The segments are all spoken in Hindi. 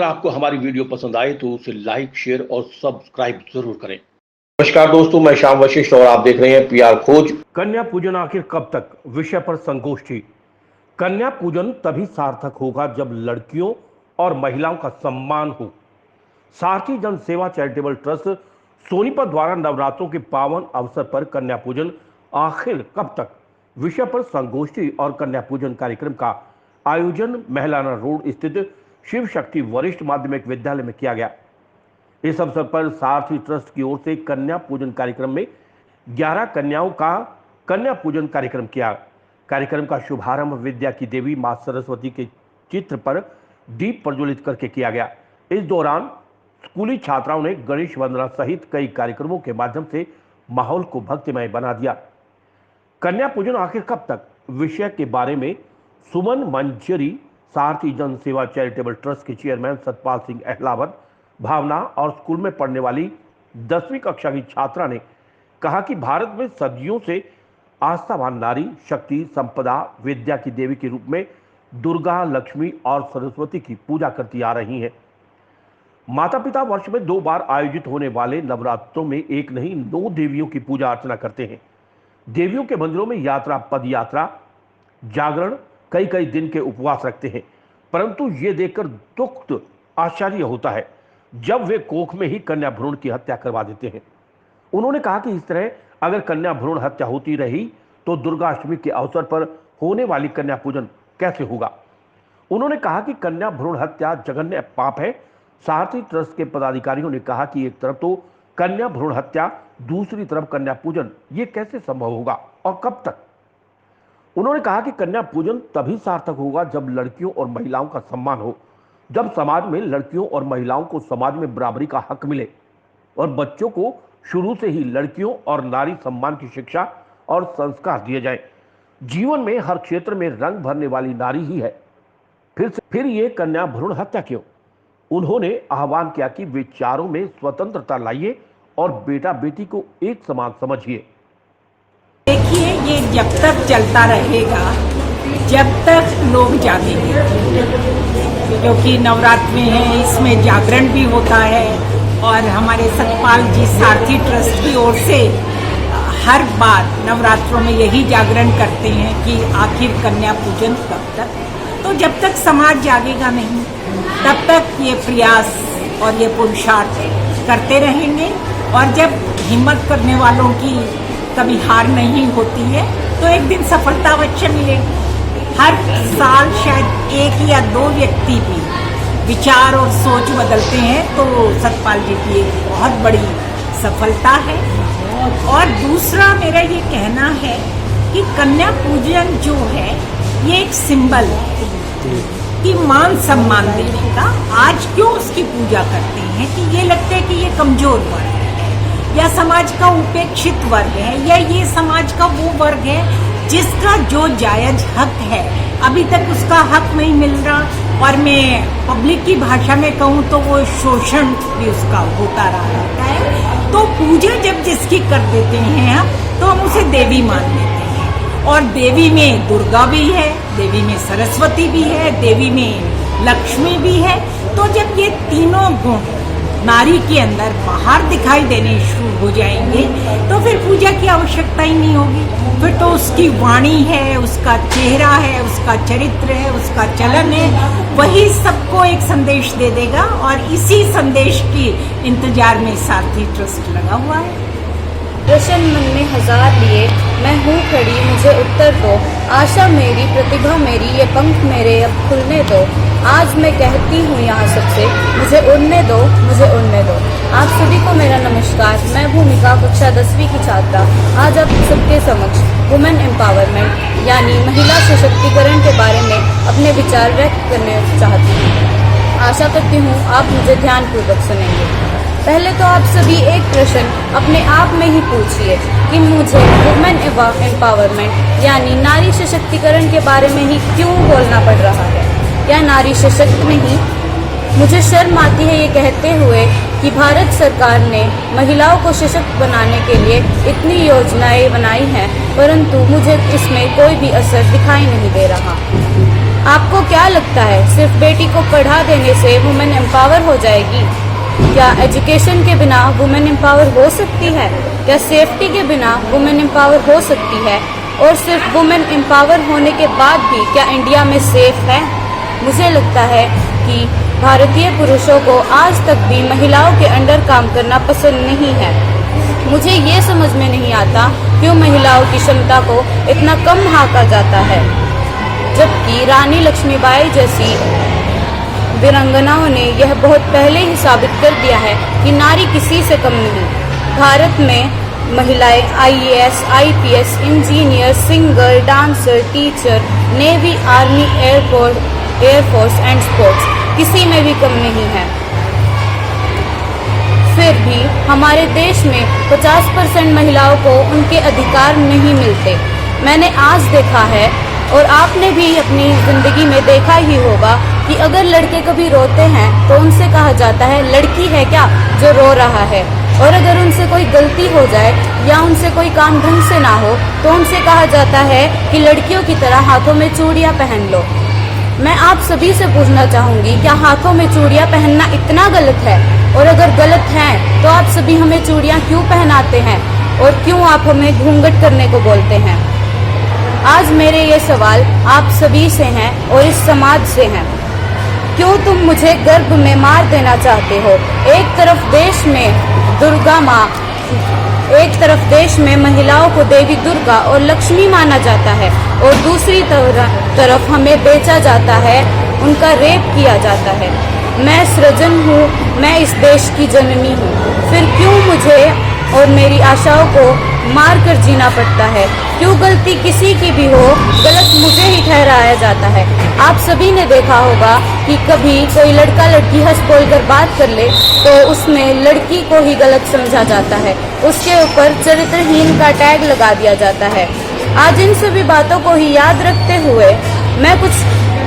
अगर आपको हमारी वीडियो पसंद आए तो उसे लाइक, शेयर और सब्सक्राइब जरूर करें। नमस्कार दोस्तों, मैं श्याम वशिष्ठ और आप देख रहे हैं पीआर खोज। कन्या पूजन आखिर कब तक विषय पर संगोष्ठी। कन्या पूजन तभी सार्थक होगा जब लड़कियों और महिलाओं का सम्मान हो। सारथी जन सेवा चैरिटेबल ट्रस्ट सोनीपत द्वारा नवरात्रों के पावन अवसर पर कन्या पूजन आखिर कब तक विषय पर संगोष्ठी और कन्या पूजन कार्यक्रम का आयोजन महिलाना रोड स्थित शिव शक्ति वरिष्ठ माध्यमिक विद्यालय में किया गया। इस अवसर पर सारथी ट्रस्ट की ओर से कन्या पूजन कार्यक्रम में 11 कन्याओं का कन्या पूजन कार्यक्रम किया। कार्यक्रम का शुभारंभ विद्या की देवी मां सरस्वती के चित्र पर दीप प्रज्वलित करके किया गया। इस दौरान स्कूली छात्राओं ने गणेश वंदना सहित कई कार्यक्रमों के माध्यम से माहौल को भक्तिमय बना दिया। कन्या पूजन आखिर कब तक विषय के बारे में सुमन मंजरी, सारथी जन सेवा चैरिटेबल ट्रस्ट के चेयरमैन सतपाल सिंह अहलावत, भावना और स्कूल में पढ़ने वाली 10वीं कक्षा की छात्रा ने कहा कि भारत में सदियों से आस्थावान नारी शक्ति, संपदा, विद्या की देवी के रूप में दुर्गा, लक्ष्मी और सरस्वती की पूजा करती आ रही हैं। माता पिता वर्ष में 2 बार आयोजित होने वाले नवरात्रों में एक नहीं 9 देवियों की पूजा अर्चना करते हैं। देवियों के मंदिरों में यात्रा, पद यात्रा, जागरण, कई दिन के उपवास रखते हैं। परंतु ये देखकर दुख आश्चर्य होता है जब वे कोख में ही कन्या भ्रूण की हत्या करवा देते हैं। उन्होंने कहा कि इस तरह अगर कन्या भ्रूण हत्या होती रही तो दुर्गाष्टमी के अवसर पर होने वाली कन्या पूजन कैसे होगा। उन्होंने कहा कि कन्या भ्रूण हत्या जघन्य पाप है। सारथी ट्रस्ट के पदाधिकारियों ने कहा कि एक तरफ तो कन्या भ्रूण हत्या, दूसरी तरफ कन्या पूजन, ये कैसे संभव होगा और कब तक। उन्होंने कहा कि कन्या पूजन तभी सार्थक होगा जब लड़कियों और महिलाओं का सम्मान हो, जब समाज में लड़कियों और महिलाओं को समाज में बराबरी का हक मिले और बच्चों को शुरू से ही लड़कियों और नारी सम्मान की शिक्षा और संस्कार दिए जाए। जीवन में हर क्षेत्र में रंग भरने वाली नारी ही है, फिर ये कन्या भ्रूण हत्या क्यों। उन्होंने आह्वान किया कि विचारों में स्वतंत्रता लाइए और बेटा बेटी को एक समान समझिए। देखिए, ये जब तक चलता रहेगा जब तक लोग जागेंगे, क्योंकि नवरात्र में है, इसमें जागरण भी होता है और हमारे सतपाल जी सारथी ट्रस्ट की ओर से हर बार नवरात्रों में यही जागरण करते हैं कि आखिर कन्या पूजन कब तक। तो जब तक समाज जागेगा नहीं तब तक ये प्रयास और ये पुरुषार्थ करते रहेंगे। और जब हिम्मत करने वालों की कभी हार नहीं होती है तो एक दिन सफलता अवश्य मिलेगी। हर साल शायद 1 या 2 व्यक्ति भी विचार और सोच बदलते हैं तो सतपाल जी की एक बहुत बड़ी सफलता है। और दूसरा मेरा ये कहना है कि कन्या पूजन जो है ये एक सिंबल है कि मान सम्मान देने का। आज क्यों उसकी पूजा करते हैं कि ये लगता है कि ये कमजोर वर्ग है या समाज का उपेक्षित वर्ग है या ये समाज का वो वर्ग है जिसका जो जायज हक है अभी तक उसका हक नहीं मिल रहा। और मैं पब्लिक की भाषा में कहूँ तो वो शोषण भी उसका होता रहता है। तो पूजा जब जिसकी कर देते हैं हम तो हम उसे देवी मान लेते हैं। और देवी में दुर्गा भी है, देवी में सरस्वती भी है, देवी में लक्ष्मी भी है। तो जब ये तीनों गुण नारी के अंदर बाहर दिखाई देने शुरू हो जाएंगे तो फिर पूजा की आवश्यकता ही नहीं होगी। फिर तो उसकी वाणी है, उसका चेहरा है, उसका चरित्र है, उसका चलन है, वही सबको एक संदेश दे देगा। और इसी संदेश की इंतजार में सारथी ट्रस्ट लगा हुआ है। प्रश्न मन में 1000 लिए, मैं हूँ खड़ी मुझे उत्तर दो, आशा मेरी प्रतिभा मेरी ये पंख मेरे अब खुलने दो। आज मैं कहती हूँ यहाँ सबसे मुझे उड़ने दो, मुझे उड़ने दो। आप सभी को मेरा नमस्कार। मैं भूमिका कक्षा 10वीं की छात्रा आज आप सबके समक्ष वुमेन एम्पावरमेंट यानी महिला सशक्तिकरण के बारे में अपने विचार व्यक्त करने चाहती हूँ। आशा करती हूँ आप मुझे ध्यानपूर्वक सुनेंगे। पहले तो आप सभी एक प्रश्न अपने आप में ही पूछिए कि मुझे वुमेन एम्पावरमेंट यानी नारी सशक्तिकरण के बारे में ही क्यों बोलना पड़ रहा है। क्या नारी सशक्त नहीं? मुझे शर्म आती है ये कहते हुए कि भारत सरकार ने महिलाओं को सशक्त बनाने के लिए इतनी योजनाएं बनाई हैं, परंतु मुझे इसमें कोई भी असर दिखाई नहीं दे रहा। आपको क्या लगता है सिर्फ बेटी को पढ़ा देने से वुमेन एम्पावर हो जाएगी? क्या एजुकेशन के बिना वुमेन एम्पावर हो सकती है? क्या सेफ्टी के बिना वुमेन एम्पावर हो सकती है? और सिर्फ वुमेन एम्पावर होने के बाद भी क्या इंडिया में सेफ है? मुझे लगता है कि भारतीय पुरुषों को आज तक भी महिलाओं के अंडर काम करना पसंद नहीं है। मुझे ये समझ में नहीं आता क्यों महिलाओं की क्षमता को इतना कम आंका जाता है, जबकि रानी लक्ष्मीबाई जैसी वीरांगनाओं ने यह बहुत पहले ही साबित कर दिया है कि नारी किसी से कम नहीं। भारत में महिलाएं IAS, IPS, engineer, singer, dancer, teacher, navy, army, air force and sports किसी में भी कम नहीं है। फिर भी हमारे देश में 50% महिलाओं को उनके अधिकार नहीं मिलते। मैंने आज देखा है और आपने भी अपनी जिंदगी में देखा ही होगा कि अगर लड़के कभी रोते हैं तो उनसे कहा जाता है लड़की है क्या जो रो रहा है, और अगर उनसे कोई गलती हो जाए या उनसे कोई काम ढंग से ना हो तो उनसे कहा जाता है कि लड़कियों की तरह हाथों में चूड़ियां पहन लो। मैं आप सभी से पूछना चाहूंगी, क्या हाथों में चूड़ियां पहनना इतना गलत है? और अगर गलत है तो आप सभी हमें चूड़ियां क्यों पहनाते हैं और क्यों आप हमें घूंघट करने को बोलते हैं? आज मेरे ये सवाल आप सभी से हैं और इस समाज से हैं। क्यों तुम मुझे गर्भ में मार देना चाहते हो? एक तरफ देश में दुर्गा माँ, एक तरफ देश में महिलाओं को देवी दुर्गा और लक्ष्मी माना जाता है और दूसरी तरफ हमें बेचा जाता है, उनका रेप किया जाता है। मैं सृजन हूँ, मैं इस देश की जननी हूँ, फिर क्यों मुझे और मेरी आशाओं को मार कर जीना पड़ता है? क्यों गलती किसी की भी हो गलत मुझे ही ठहराया जाता है? आप सभी ने देखा होगा कि कभी कोई लड़का लड़की हंस बोल कर बात कर ले तो उसमें लड़की को ही गलत समझा जाता है, उसके ऊपर चरित्रहीन का टैग लगा दिया जाता है। आज इन सभी बातों को ही याद रखते हुए मैं कुछ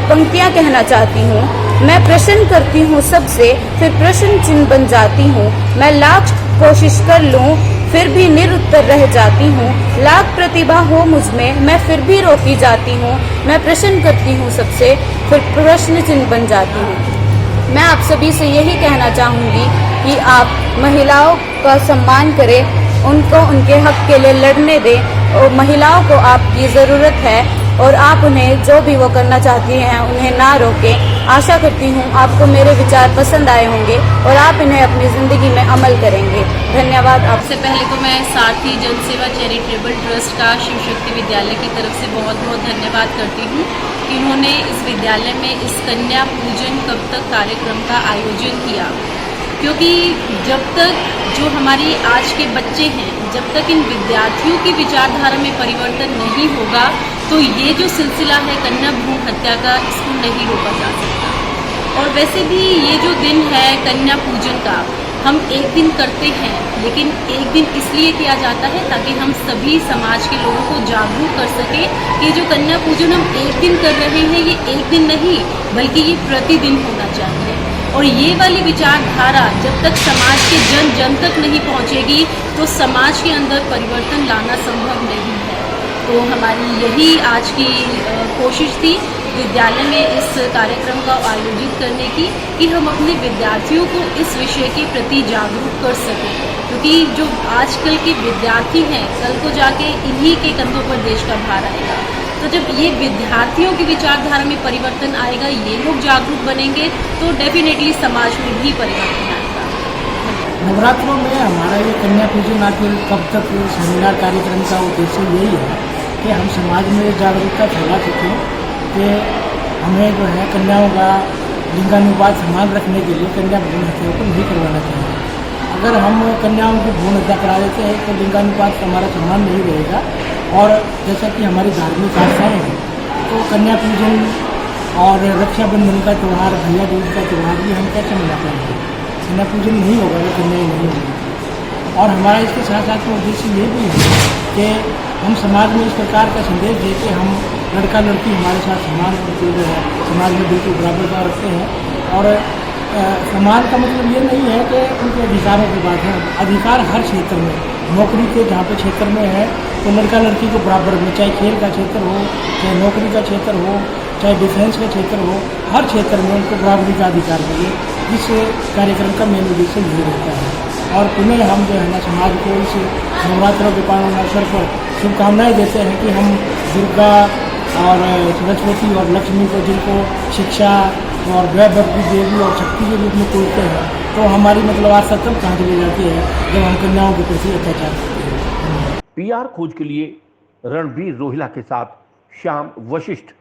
पंक्तियां कहना चाहती हूँ। मैं प्रश्न करती हूँ सबसे, फिर प्रश्न चिन्ह बन जाती हूँ। मैं लाख कोशिश कर लूँ फिर भी निरुत्तर रह जाती हूँ। लाख प्रतिभा हो मुझ में, मैं फिर भी रोकी जाती हूँ। मैं प्रश्न करती हूँ सबसे, फिर प्रश्न चिन्ह बन जाती हूँ। मैं आप सभी से यही कहना चाहूँगी कि आप महिलाओं का सम्मान करें, उनको उनके हक के लिए लड़ने दें, और महिलाओं को आपकी ज़रूरत है और आप उन्हें जो भी वो करना चाहती हैं उन्हें ना रोकें। आशा करती हूँ आपको मेरे विचार पसंद आए होंगे और आप इन्हें अपनी ज़िंदगी में अमल करेंगे। धन्यवाद। सबसे पहले तो मैं सारथी जनसेवा चैरिटेबल ट्रस्ट का शिव शक्ति विद्यालय की तरफ से बहुत बहुत धन्यवाद करती हूँ कि उन्होंने इस विद्यालय में इस कन्या पूजन कब तक कार्यक्रम का आयोजन किया, क्योंकि जब तक जो हमारी आज के बच्चे हैं, जब तक इन विद्यार्थियों की विचारधारा में परिवर्तन नहीं होगा तो ये जो सिलसिला है कन्या भ्रूण हत्या का, इसको नहीं रोका जा सकता। और वैसे भी ये जो दिन है कन्या पूजन का, हम एक दिन करते हैं, लेकिन एक दिन इसलिए किया जाता है ताकि हम सभी समाज के लोगों को जागरूक कर सकें कि जो कन्या पूजन हम एक दिन कर रहे हैं ये एक दिन नहीं बल्कि ये प्रतिदिन होना चाहिए। और ये वाली विचारधारा जब तक समाज के जन जन तक नहीं पहुंचेगी तो समाज के अंदर परिवर्तन लाना संभव नहीं है। तो हमारी यही आज की कोशिश थी विद्यालय में इस कार्यक्रम का आयोजित करने की कि हम अपने विद्यार्थियों को इस विषय के प्रति जागरूक कर सकें, क्योंकि जो आजकल के विद्यार्थी हैं कल को जाके इन्हीं के कंधों पर देश का भार आएगा। तो जब ये विद्यार्थियों की विचारधारा में परिवर्तन आएगा, ये लोग जागरूक बनेंगे तो डेफिनेटली समाज में भी परिवर्तन आएगा। नवरात्रों में हमारा ये कन्या पूजन आखिर कब तक सेमिनार कार्यक्रम का उद्देश्य यही है कि हम समाज में जागरूकता फैला सकें कि हमें जो है कन्याओं का लिंगानुपात समान रखने के लिए कन्या भ्रूण हत्या को नहीं करवाना चाहिए। अगर हम कन्याओं की भ्रूण हत्या करा देते हैं तो लिंगानुपात हमारा समान नहीं रहेगा। और जैसा कि हमारी धार्मिक आस्थाएँ हैं तो कन्या पूजन और रक्षाबंधन का त्यौहार, भैया दूज का त्यौहार भी हम कैसे मना पाएंगे? कन्या पूजन नहीं होगा अगर कन्याएँ नहीं होंगी। और हमारा इसके साथ साथ में उद्देश्य ये भी है कि हम समाज में इस प्रकार का संदेश दे के हम लड़का लड़की हमारे साथ समान जो है समाज में बिल्कुल बराबर का रखते हैं। और समान का मतलब ये नहीं है कि उनके अधिकारों की बात है। अधिकार हर क्षेत्र में, नौकरी के जहाँ पे क्षेत्र में है तो लड़का लड़की को बराबर में, चाहे खेल का क्षेत्र हो, चाहे नौकरी का क्षेत्र हो, चाहे डिफेंस का क्षेत्र हो, हर क्षेत्र में उनको बराबरी का अधिकार मिले। इस कार्यक्रम का मेन उद्देश्य यही रहता है। और पुनः हम जो है ना समाज को इस नवरात्रों के पावन अवसर पर शुभकामनाएं देते हैं कि हम दुर्गा और सरस्वती और लक्ष्मी को, जिनको शिक्षा और वैभव की देवी और शक्ति के रूप में पूजते हैं, तो हमारी मतलब आस्था तब कहाँ चली जाती है जब हम कन्याओं के प्रति अत्याचार करते हैं। पीआर खोज के लिए रणबीर रोहिला के साथ श्याम वशिष्ठ।